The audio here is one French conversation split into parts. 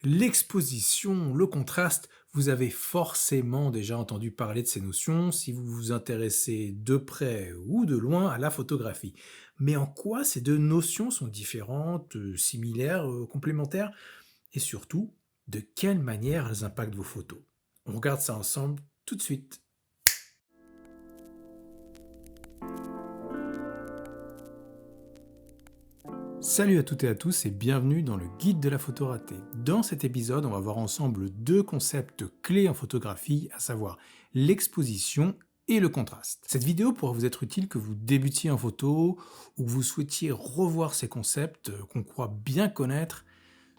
L'exposition, le contraste, vous avez forcément déjà entendu parler de ces notions si vous vous intéressez de près ou de loin à la photographie. Mais en quoi ces deux notions sont différentes, similaires, complémentaires? Et surtout, de quelle manière elles impactent vos photos? On regarde ça ensemble tout de suite. Salut à toutes et à tous et bienvenue dans le guide de la photo ratée. Dans cet épisode, on va voir ensemble deux concepts clés en photographie, à savoir l'exposition et le contraste. Cette vidéo pourra vous être utile que vous débutiez en photo ou que vous souhaitiez revoir ces concepts qu'on croit bien connaître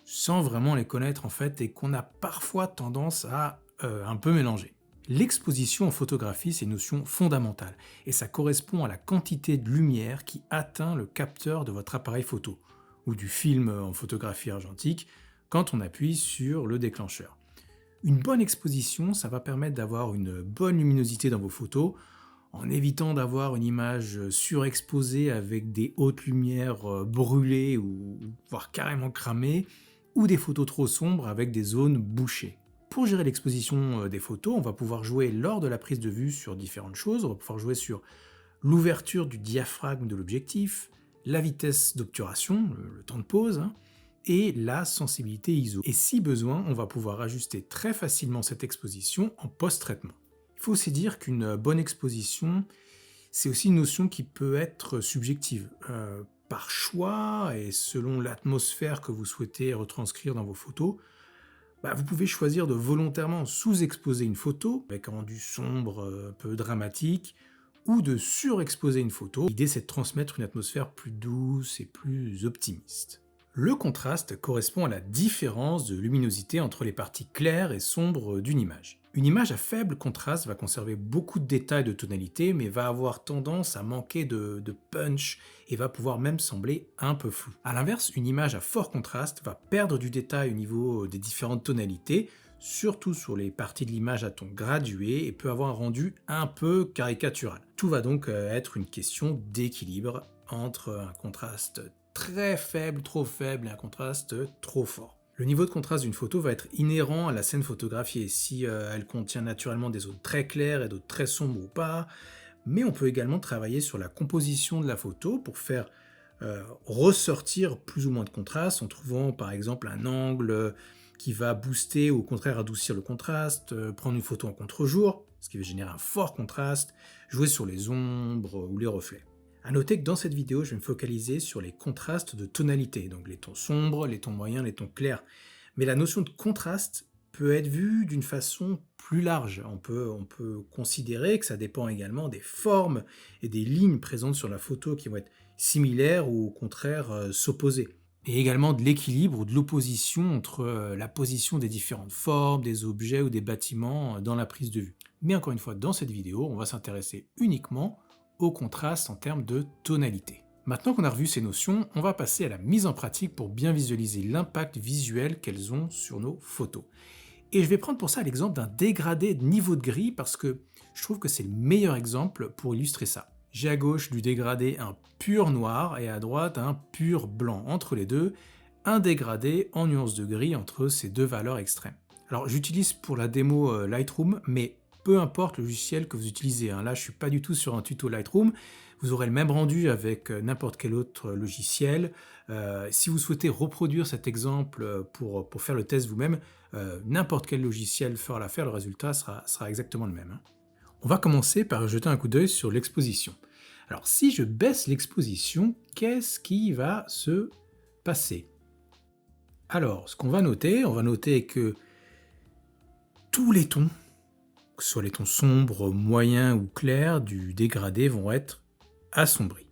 sans vraiment les connaître en fait et qu'on a parfois tendance à un peu mélanger. L'exposition en photographie, c'est une notion fondamentale et ça correspond à la quantité de lumière qui atteint le capteur de votre appareil photo ou du film en photographie argentique quand on appuie sur le déclencheur. Une bonne exposition, ça va permettre d'avoir une bonne luminosité dans vos photos en évitant d'avoir une image surexposée avec des hautes lumières brûlées ou voire carrément cramées ou des photos trop sombres avec des zones bouchées. Pour gérer l'exposition des photos, on va pouvoir jouer lors de la prise de vue sur différentes choses. On va pouvoir jouer sur l'ouverture du diaphragme de l'objectif, la vitesse d'obturation, le temps de pose, hein, et la sensibilité ISO. Et si besoin, on va pouvoir ajuster très facilement cette exposition en post-traitement. Il faut aussi dire qu'une bonne exposition, c'est aussi une notion qui peut être subjective. Par choix et selon l'atmosphère que vous souhaitez retranscrire dans vos photos, vous pouvez choisir de volontairement sous-exposer une photo avec un rendu sombre, un peu dramatique, ou de surexposer une photo. L'idée, c'est de transmettre une atmosphère plus douce et plus optimiste. Le contraste correspond à la différence de luminosité entre les parties claires et sombres d'une image. Une image à faible contraste va conserver beaucoup de détails de tonalité, mais va avoir tendance à manquer de punch et va pouvoir même sembler un peu floue. A l'inverse, une image à fort contraste va perdre du détail au niveau des différentes tonalités, surtout sur les parties de l'image à ton gradué, et peut avoir un rendu un peu caricatural. Tout va donc être une question d'équilibre entre un contraste très faible, trop faible, et un contraste trop fort. Le niveau de contraste d'une photo va être inhérent à la scène photographiée, si elle contient naturellement des zones très claires et d'autres très sombres ou pas, mais on peut également travailler sur la composition de la photo pour faire ressortir plus ou moins de contraste en trouvant par exemple un angle qui va booster ou au contraire adoucir le contraste, prendre une photo en contre-jour, ce qui va générer un fort contraste, jouer sur les ombres ou les reflets. A noter que dans cette vidéo, je vais me focaliser sur les contrastes de tonalité, donc les tons sombres, les tons moyens, les tons clairs. Mais la notion de contraste peut être vue d'une façon plus large. On peut considérer que ça dépend également des formes et des lignes présentes sur la photo qui vont être similaires ou au contraire s'opposer. Et également de l'équilibre ou de l'opposition entre la position des différentes formes, des objets ou des bâtiments dans la prise de vue. Mais encore une fois, dans cette vidéo, on va s'intéresser uniquement au contraste en termes de tonalité. Maintenant qu'on a revu ces notions, on va passer à la mise en pratique pour bien visualiser l'impact visuel qu'elles ont sur nos photos. Et je vais prendre pour ça l'exemple d'un dégradé de niveau de gris parce que je trouve que c'est le meilleur exemple pour illustrer ça. J'ai à gauche du dégradé un pur noir et à droite un pur blanc. Entre les deux, un dégradé en nuances de gris entre ces deux valeurs extrêmes. Alors j'utilise pour la démo Lightroom, mais peu importe le logiciel que vous utilisez. Là, je ne suis pas du tout sur un tuto Lightroom. Vous aurez le même rendu avec n'importe quel autre logiciel. Si vous souhaitez reproduire cet exemple pour faire le test vous-même, n'importe quel logiciel fera l'affaire, le résultat sera exactement le même. On va commencer par jeter un coup d'œil sur l'exposition. Alors, si je baisse l'exposition, qu'est-ce qui va se passer? Alors, ce qu'on va noter, on va noter que tous les tons, que ce soit les tons sombres, moyens ou clairs du dégradé vont être assombris.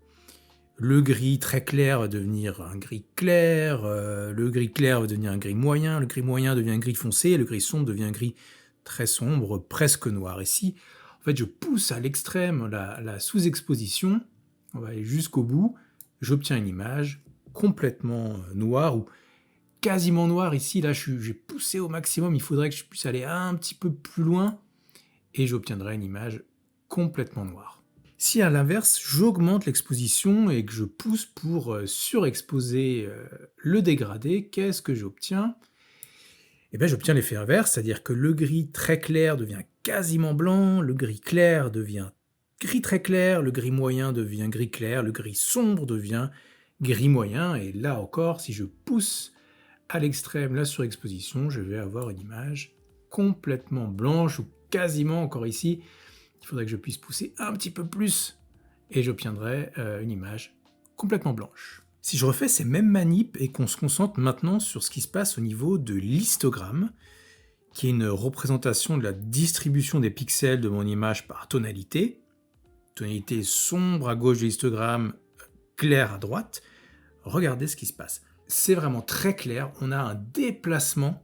Le gris très clair va devenir un gris clair, le gris clair va devenir un gris moyen, le gris moyen devient un gris foncé, et le gris sombre devient un gris très sombre, presque noir. Ici, en fait, je pousse à l'extrême la sous-exposition, on va aller jusqu'au bout, j'obtiens une image complètement noire, ou quasiment noire. Ici, là, j'ai poussé au maximum, il faudrait que je puisse aller un petit peu plus loin, et j'obtiendrai une image complètement noire. Si à l'inverse, j'augmente l'exposition et que je pousse pour surexposer le dégradé, qu'est-ce que j'obtiens? Et bien j'obtiens l'effet inverse, c'est-à-dire que le gris très clair devient quasiment blanc, le gris clair devient gris très clair, le gris moyen devient gris clair, le gris sombre devient gris moyen, et là encore, si je pousse à l'extrême la surexposition, je vais avoir une image complètement blanche, ou quasiment, encore ici, il faudrait que je puisse pousser un petit peu plus, et j'obtiendrai une image complètement blanche. Si je refais ces mêmes manips et qu'on se concentre maintenant sur ce qui se passe au niveau de l'histogramme, qui est une représentation de la distribution des pixels de mon image par tonalité, tonalité sombre à gauche de l'histogramme, clair à droite, regardez ce qui se passe. C'est vraiment très clair, on a un déplacement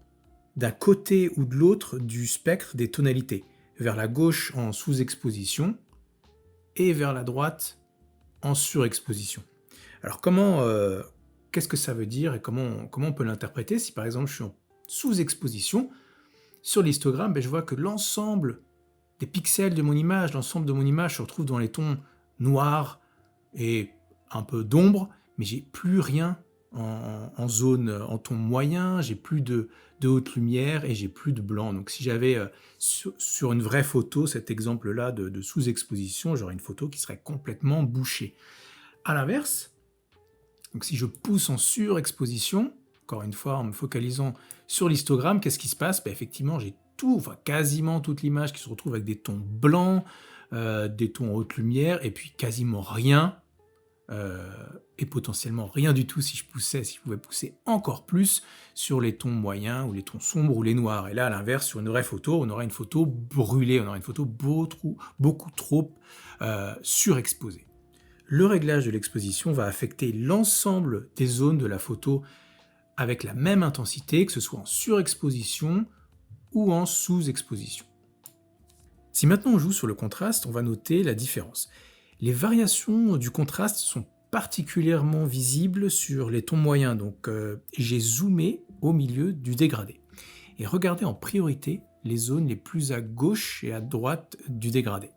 d'un côté ou de l'autre du spectre des tonalités, vers la gauche en sous-exposition et vers la droite en surexposition. Alors qu'est-ce que ça veut dire et comment on peut l'interpréter? Si par exemple je suis en sous-exposition, sur l'histogramme, je vois que l'ensemble des pixels de mon image, l'ensemble de mon image se retrouve dans les tons noirs et un peu d'ombre, mais j'ai plus rien en zone, en ton moyen, j'ai plus de haute lumière et j'ai plus de blanc. Donc si j'avais sur une vraie photo cet exemple-là de sous-exposition, j'aurais une photo qui serait complètement bouchée. À l'inverse, donc si je pousse en surexposition, encore une fois en me focalisant sur l'histogramme, qu'est-ce qui se passe? Effectivement, j'ai tout, enfin quasiment toute l'image qui se retrouve avec des tons blancs, des tons en haute lumière, et puis quasiment rien, et potentiellement rien du tout si je pouvais pousser encore plus sur les tons moyens, ou les tons sombres, ou les noirs. Et là, à l'inverse, sur une vraie photo, on aura une photo brûlée, on aura une photo beaucoup trop surexposée. Le réglage de l'exposition va affecter l'ensemble des zones de la photo avec la même intensité, que ce soit en surexposition ou en sous-exposition. Si maintenant on joue sur le contraste, on va noter la différence. Les variations du contraste sont particulièrement visibles sur les tons moyens, donc j'ai zoomé au milieu du dégradé. Et regardez en priorité les zones les plus à gauche et à droite du dégradé.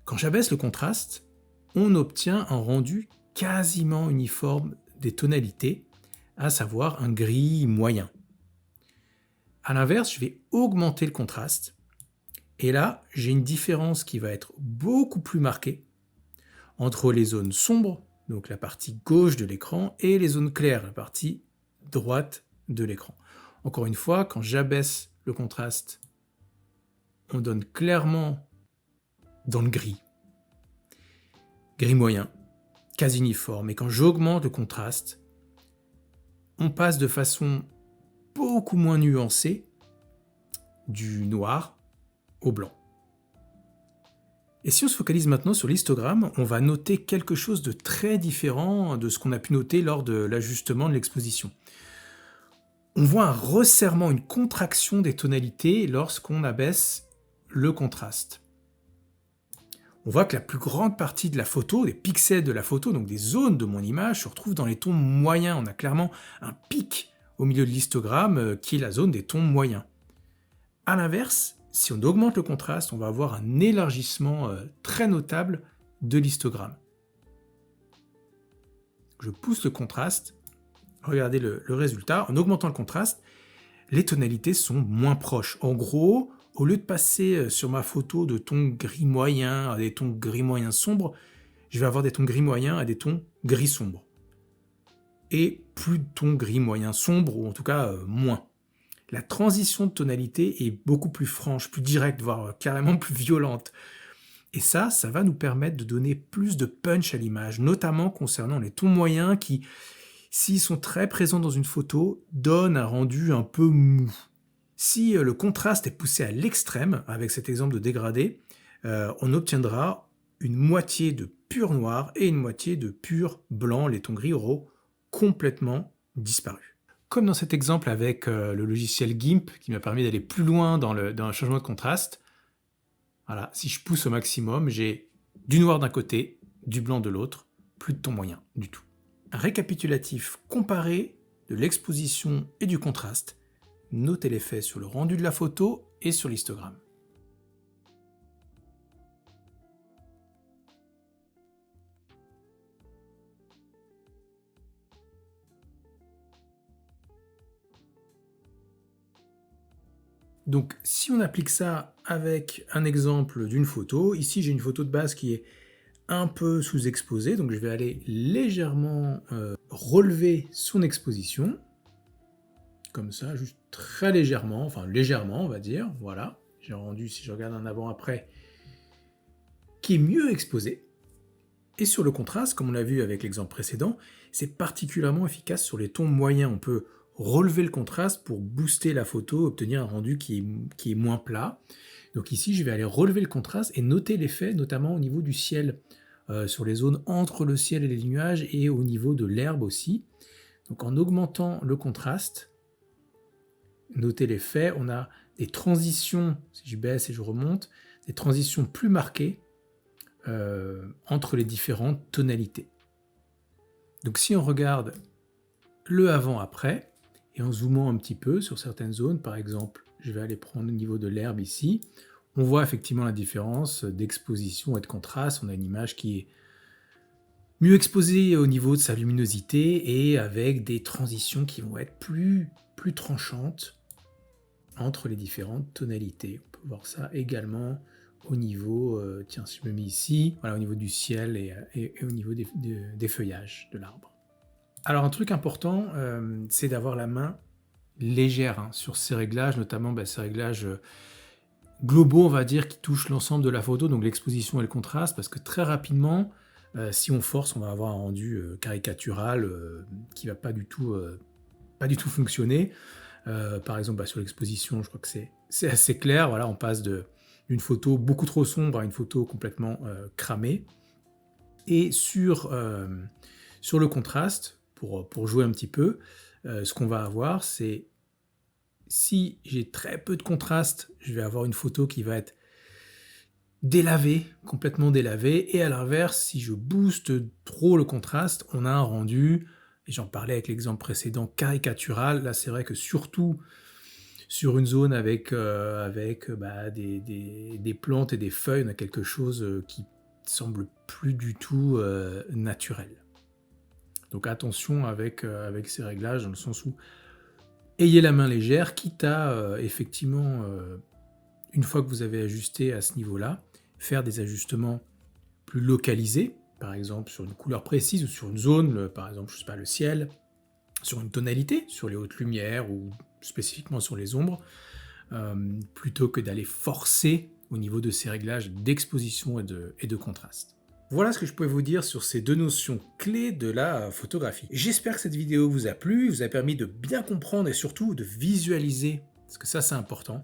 Quand j'abaisse le contraste, on obtient un rendu quasiment uniforme des tonalités, à savoir un gris moyen. A l'inverse, je vais augmenter le contraste, et là, j'ai une différence qui va être beaucoup plus marquée entre les zones sombres, donc la partie gauche de l'écran, et les zones claires, la partie droite de l'écran. Encore une fois, quand j'abaisse le contraste, on donne clairement dans le gris moyen, quasi uniforme. Et quand j'augmente le contraste, on passe de façon beaucoup moins nuancée du noir au blanc. Et si on se focalise maintenant sur l'histogramme, on va noter quelque chose de très différent de ce qu'on a pu noter lors de l'ajustement de l'exposition. On voit un resserrement, une contraction des tonalités lorsqu'on abaisse le contraste. On voit que la plus grande partie de la photo, des pixels de la photo, donc des zones de mon image, se retrouvent dans les tons moyens. On a clairement un pic au milieu de l'histogramme qui est la zone des tons moyens. A l'inverse, si on augmente le contraste, on va avoir un élargissement très notable de l'histogramme. Je pousse le contraste, regardez le résultat, en augmentant le contraste, les tonalités sont moins proches. En gros, au lieu de passer sur ma photo de tons gris moyens à des tons gris moyens sombres, je vais avoir des tons gris moyens à des tons gris sombres. Et plus de tons gris moyens sombres, ou en tout cas moins. La transition de tonalité est beaucoup plus franche, plus directe, voire carrément plus violente. Et ça va nous permettre de donner plus de punch à l'image, notamment concernant les tons moyens qui, s'ils sont très présents dans une photo, donnent un rendu un peu mou. Si le contraste est poussé à l'extrême, avec cet exemple de dégradé, on obtiendra une moitié de pur noir et une moitié de pur blanc. Les tons gris auront complètement disparu. Comme dans cet exemple avec le logiciel GIMP, qui m'a permis d'aller plus loin dans le changement de contraste, voilà, si je pousse au maximum, j'ai du noir d'un côté, du blanc de l'autre, plus de ton moyen du tout. Un récapitulatif comparé de l'exposition et du contraste. Notez l'effet sur le rendu de la photo et sur l'histogramme. Donc si on applique ça avec un exemple d'une photo, ici j'ai une photo de base qui est un peu sous-exposée, donc je vais aller légèrement relever son exposition, comme ça, juste très légèrement, enfin légèrement on va dire, voilà. J'ai rendu, si je regarde un avant-après, qui est mieux exposé. Et sur le contraste, comme on l'a vu avec l'exemple précédent, c'est particulièrement efficace sur les tons moyens. On peut relever le contraste pour booster la photo, obtenir un rendu qui est moins plat. Donc ici, je vais aller relever le contraste et noter l'effet, notamment au niveau du ciel, sur les zones entre le ciel et les nuages, et au niveau de l'herbe aussi. Donc en augmentant le contraste, notez l'effet, on a des transitions, si je baisse et je remonte, des transitions plus marquées entre les différentes tonalités. Donc si on regarde le avant-après, et en zoomant un petit peu sur certaines zones, par exemple, je vais aller prendre au niveau de l'herbe ici, on voit effectivement la différence d'exposition et de contraste. On a une image qui est mieux exposée au niveau de sa luminosité et avec des transitions qui vont être plus tranchantes entre les différentes tonalités. On peut voir ça également au niveau, tiens, si je me mets ici, voilà, au niveau du ciel et au niveau des feuillages de l'arbre. Alors un truc important, c'est d'avoir la main légère sur ces réglages, notamment ces réglages globaux, on va dire, qui touchent l'ensemble de la photo, donc l'exposition et le contraste, parce que très rapidement, si on force, on va avoir un rendu caricatural qui va pas du tout fonctionner. Par exemple, sur l'exposition, je crois que c'est assez clair. Voilà, on passe d'une photo beaucoup trop sombre à une photo complètement cramée. Et sur le contraste, pour jouer un petit peu, ce qu'on va avoir, c'est si j'ai très peu de contraste, je vais avoir une photo qui va être délavée, complètement délavée. Et à l'inverse, si je booste trop le contraste, on a un rendu, et j'en parlais avec l'exemple précédent, caricatural. Là, c'est vrai que surtout sur une zone avec des plantes et des feuilles, on a quelque chose qui semble plus du tout naturel. Donc attention avec ces réglages, dans le sens où ayez la main légère, quitte à effectivement, une fois que vous avez ajusté à ce niveau-là, faire des ajustements plus localisés, par exemple sur une couleur précise ou sur une zone, par exemple, je sais pas, le ciel, sur une tonalité, sur les hautes lumières ou spécifiquement sur les ombres, plutôt que d'aller forcer au niveau de ces réglages d'exposition et de contraste. Voilà ce que je pouvais vous dire sur ces deux notions clés de la photographie. J'espère que cette vidéo vous a plu, vous a permis de bien comprendre et surtout de visualiser, parce que ça c'est important.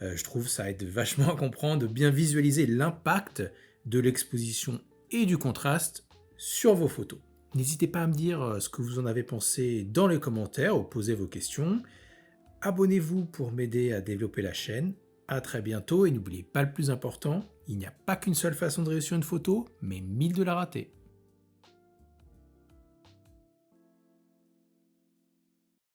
Je trouve que ça aide vachement à comprendre, de bien visualiser l'impact de l'exposition et du contraste sur vos photos. N'hésitez pas à me dire ce que vous en avez pensé dans les commentaires ou poser vos questions. Abonnez-vous pour m'aider à développer la chaîne. À très bientôt et n'oubliez pas le plus important, il n'y a pas qu'une seule façon de réussir une photo, mais 1000 de la rater.